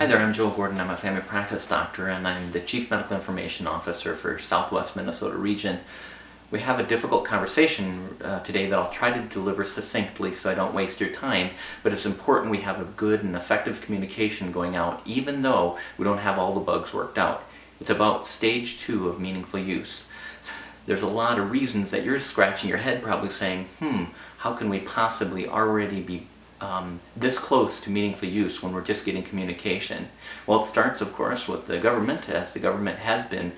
Hi there, I'm Joe Gordon. I'm a family practice doctor and I'm the Chief Medical Information Officer for Southwest Minnesota region. We have a difficult conversation today that I'll try to deliver succinctly so I don't waste your time, but it's important we have a good and effective communication going out even though we don't have all the bugs worked out. It's about stage 2 of meaningful use. There's a lot of reasons that you're scratching your head probably saying, how can we possibly already be this close to meaningful use when we're just getting communication? Well, it starts, of course, with the government, as the government has been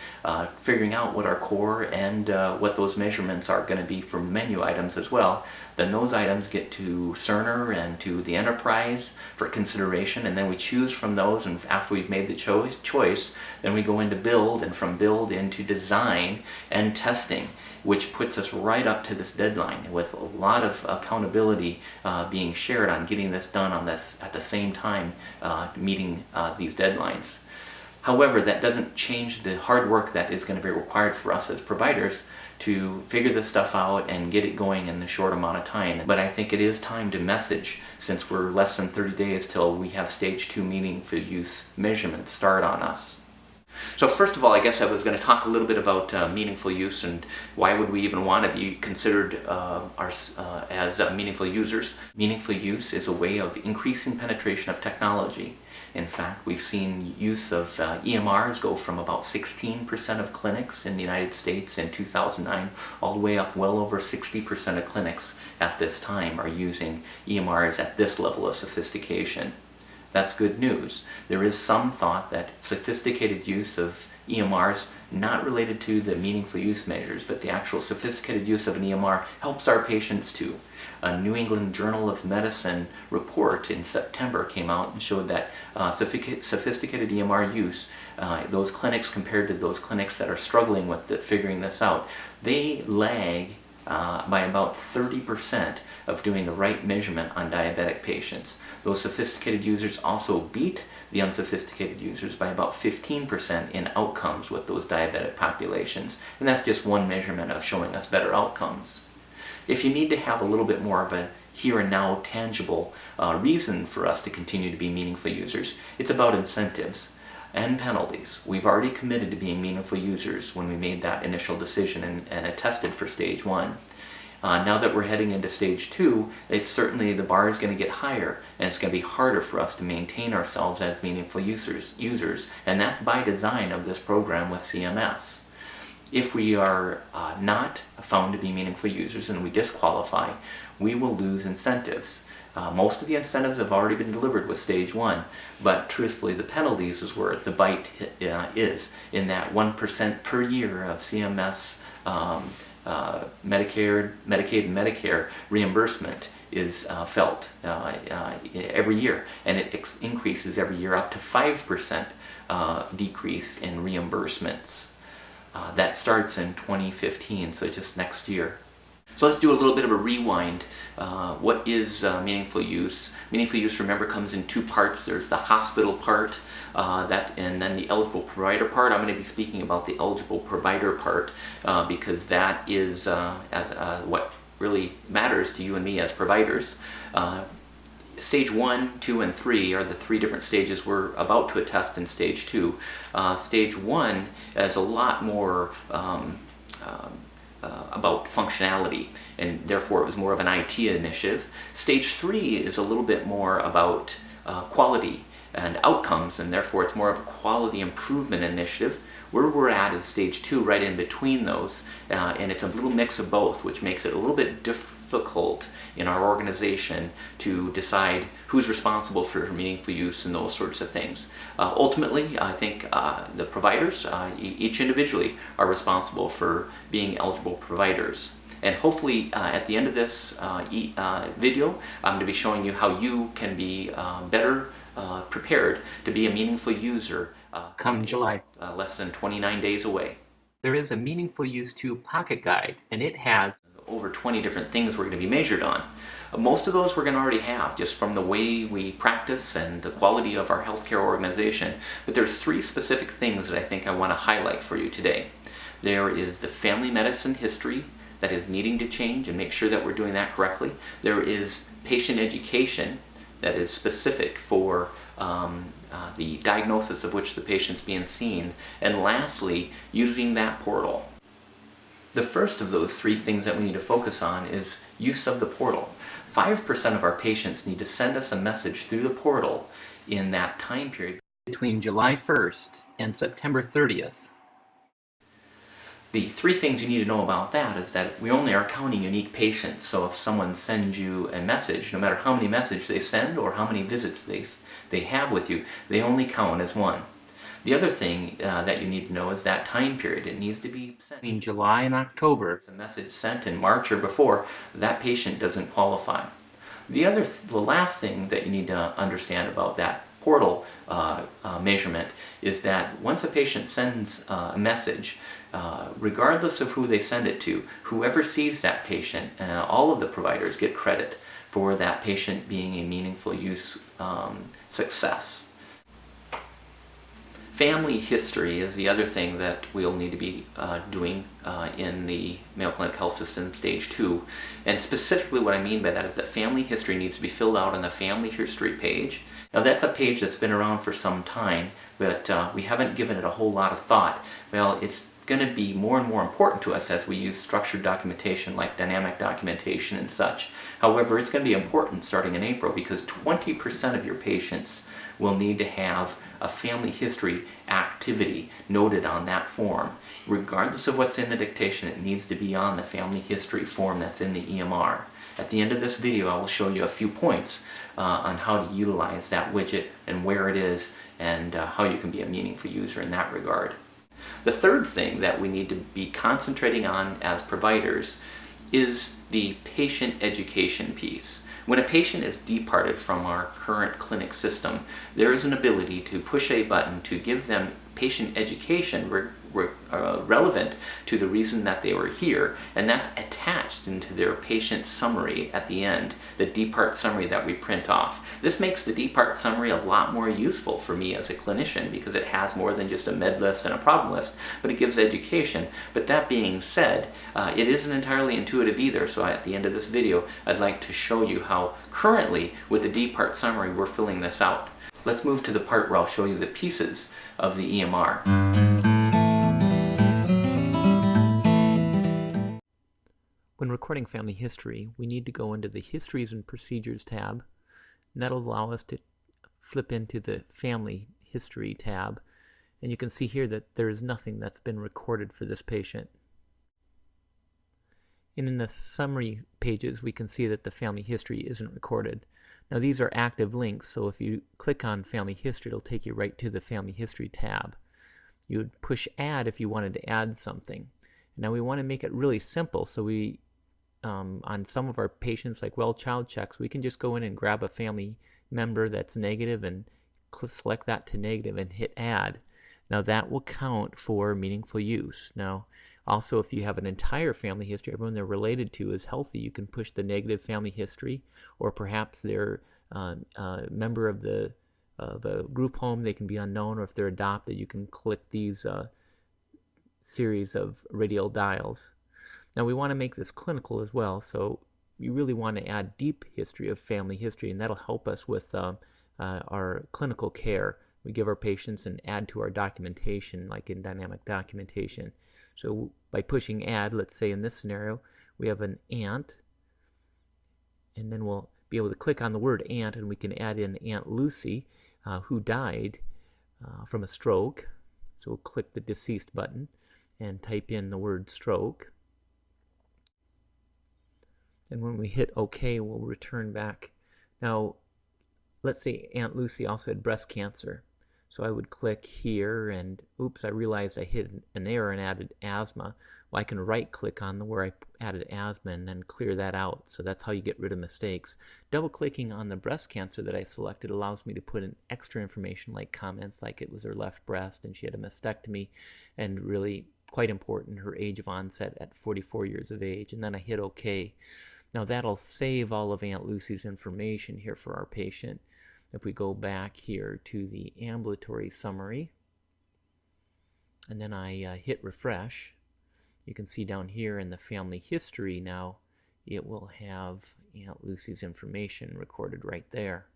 figuring out what our core and what those measurements are going to be for menu items as well. Then those items get to Cerner and to the enterprise for consideration, and then we choose from those, and after we've made the choice, then we go into build, and from build into design and testing, which puts us right up to this deadline with a lot of accountability being shared on getting this done on this at the same time, meeting these deadlines. However, that doesn't change the hard work that is going to be required for us as providers to figure this stuff out and get it going in a short amount of time. But I think it is time to message, since we're less than 30 days till we have stage 2 meaningful use measurements start on us. So first of all, I guess I was going to talk a little bit about meaningful use and why would we even want to be considered as meaningful users. Meaningful use is a way of increasing penetration of technology. In fact, we've seen use of EMRs go from about 16% of clinics in the United States in 2009 all the way up well over 60% of clinics at this time are using EMRs at this level of sophistication. That's good news. There is some thought that sophisticated use of EMRs, not related to the meaningful use measures, but the actual sophisticated use of an EMR helps our patients too. A New England Journal of Medicine report in September came out and showed that sophisticated EMR use, those clinics compared to those clinics that are struggling with figuring this out, they lag by about 30% of doing the right measurement on diabetic patients. Those sophisticated users also beat the unsophisticated users by about 15% in outcomes with those diabetic populations. And that's just one measurement of showing us better outcomes. If you need to have a little bit more of a here and now tangible reason for us to continue to be meaningful users, it's about incentives and penalties. We've already committed to being meaningful users when we made that initial decision and attested for stage 1. Now that we're heading into stage 2, it's certainly the bar is going to get higher, and it's going to be harder for us to maintain ourselves as meaningful users, and that's by design of this program with CMS. If we are not found to be meaningful users and we disqualify, we will lose incentives. Most of the incentives have already been delivered with stage 1, but truthfully the penalties is where the bite is, in that 1% per year of CMS Medicare, Medicaid, and Medicare reimbursement is felt every year, and it increases every year up to 5% decrease in reimbursements. That starts in 2015, so just next year. So let's do a little bit of a rewind. What is meaningful use? Meaningful use, remember, comes in 2 parts. There's the hospital part, and then the eligible provider part. I'm going to be speaking about the eligible provider part because that is what really matters to you and me as providers. Stage 1, 2, and 3 are the 3 different stages we're about to attest in stage 2. Stage 1 is a lot more about functionality, and therefore it was more of an IT initiative. Stage 3 is a little bit more about quality and outcomes, and therefore it's more of a quality improvement initiative. Where we're at is stage 2, right in between those, and it's a little mix of both, which makes it a little bit difficult in our organization to decide who's responsible for meaningful use and those sorts of things. Ultimately, I think the providers, each individually, are responsible for being eligible providers. And hopefully at the end of this video, I'm going to be showing you how you can be better prepared to be a meaningful user come July, less than 29 days away. There is a Meaningful Use 2 pocket guide, and it has over 20 different things we're going to be measured on. Most of those we're going to already have just from the way we practice and the quality of our healthcare organization, but there's 3 specific things that I think I want to highlight for you today. There is the family medicine history that is needing to change and make sure that we're doing that correctly. There is patient education that is specific for the diagnosis of which the patient's being seen, and lastly, using that portal. The first of those three things that we need to focus on is use of the portal. 5% of our patients need to send us a message through the portal in that time period between July 1st and September 30th. The three things you need to know about that is that we only are counting unique patients. So if someone sends you a message, no matter how many messages they send or how many visits they have with you, they only count as one. The other thing that you need to know is that time period. It needs to be sent in July and October. If a message sent in March or before, that patient doesn't qualify. The last thing that you need to understand about that portal measurement is that once a patient sends a message, regardless of who they send it to, whoever sees that patient, all of the providers get credit for that patient being a meaningful use success. Family history is the other thing that we'll need to be doing in the Mayo Clinic Health System Stage 2. And specifically what I mean by that is that family history needs to be filled out on the family history page. Now that's a page that's been around for some time, but we haven't given it a whole lot of thought. Well, it's going to be more and more important to us as we use structured documentation like dynamic documentation and such. However, it's going to be important starting in April because 20% of your patients will need to have a family history activity noted on that form. Regardless of what's in the dictation, it needs to be on the family history form that's in the EMR. At the end of this video, I will show you a few points on how to utilize that widget and where it is and how you can be a meaningful user in that regard. The third thing that we need to be concentrating on as providers is the patient education piece. When a patient is departed from our current clinic system, there is an ability to push a button to give them patient education relevant to the reason that they were here, and that's attached into their patient summary at the end, the depart summary that we print off. This makes the depart summary a lot more useful for me as a clinician because it has more than just a med list and a problem list, but it gives education. But that being said, it isn't entirely intuitive either, so at the end of this video I'd like to show you how currently with the depart summary we're filling this out. Let's move to the part where I'll show you the pieces of the EMR. When recording family history, we need to go into the Histories and Procedures tab, and that'll allow us to flip into the Family History tab, and you can see here that there is nothing that's been recorded for this patient. And in the summary pages, we can see that the family history isn't recorded. Now these are active links, so if you click on Family History, it'll take you right to the Family History tab. You would push Add if you wanted to add something. Now we want to make it really simple, so we on some of our patients, like well child checks, we can just go in and grab a family member that's negative and select that to negative and hit Add. Now that will count for meaningful use. Now also if you have an entire family history, everyone they're related to is healthy, you can push the negative family history, or perhaps they're a member of a group home, they can be unknown, or if they're adopted, you can click these series of radial dials. Now we want to make this clinical as well, so you really want to add deep history of family history, and that'll help us with our clinical care. We give our patients and add to our documentation, like in dynamic documentation. So by pushing Add, let's say in this scenario, we have an aunt, and then we'll be able to click on the word aunt, and we can add in Aunt Lucy, who died from a stroke. So we'll click the deceased button and type in the word stroke. And when we hit OK, we'll return back. Now, let's say Aunt Lucy also had breast cancer. So I would click here and, oops, I realized I hit an error and added asthma. Well, I can right-click on where I added asthma and then clear that out. So that's how you get rid of mistakes. Double-clicking on the breast cancer that I selected allows me to put in extra information like comments like it was her left breast and she had a mastectomy, and really quite important, her age of onset at 44 years of age. And then I hit OK. Now that'll save all of Aunt Lucy's information here for our patient. If we go back here to the ambulatory summary, and then I hit refresh, you can see down here in the family history now, it will have Aunt Lucy's information recorded right there.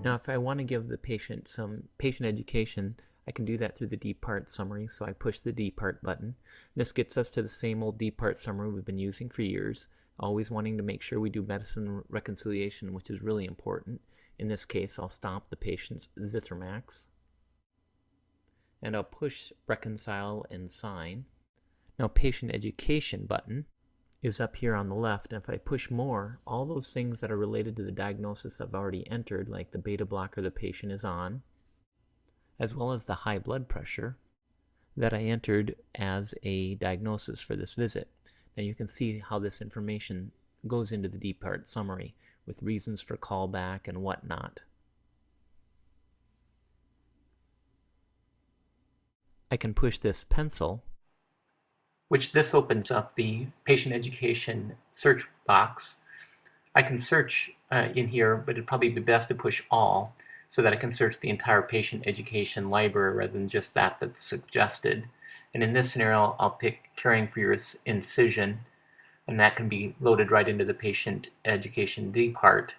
Now, if I want to give the patient some patient education, I can do that through the D-part summary. So I push the D-part button. This gets us to the same old D-part summary we've been using for years, always wanting to make sure we do medicine reconciliation, which is really important. In this case, I'll stop the patient's Zithromax, and I'll push reconcile and sign. Now, patient education button is up here on the left, and if I push more, all those things that are related to the diagnosis I've already entered, like the beta blocker the patient is on, as well as the high blood pressure that I entered as a diagnosis for this visit. Now you can see how this information goes into the D-part summary with reasons for callback and whatnot. I can push this pencil, which this opens up the patient education search box. I can search in here, but it'd probably be best to push all so that I can search the entire patient education library rather than just that that's suggested. And in this scenario, I'll pick caring for your incision, and that can be loaded right into the patient education D part.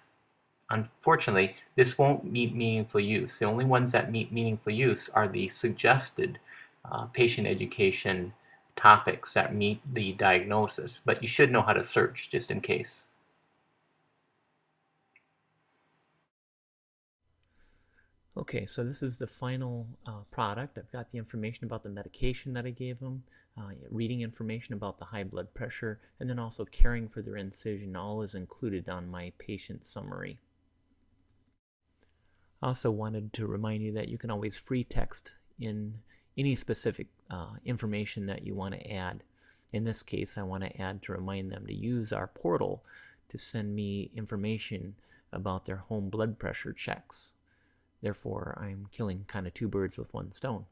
Unfortunately, this won't meet meaningful use. The only ones that meet meaningful use are the suggested patient education topics that meet the diagnosis, but you should know how to search just in case. Okay, so this is the final product. I've got the information about the medication that I gave them, reading information about the high blood pressure, and then also caring for their incision. All is included on my patient summary. I also wanted to remind you that you can always free text in any specific information that you want to add. In this case, I want to add to remind them to use our portal to send me information about their home blood pressure checks. Therefore, I'm killing kind of two birds with one stone.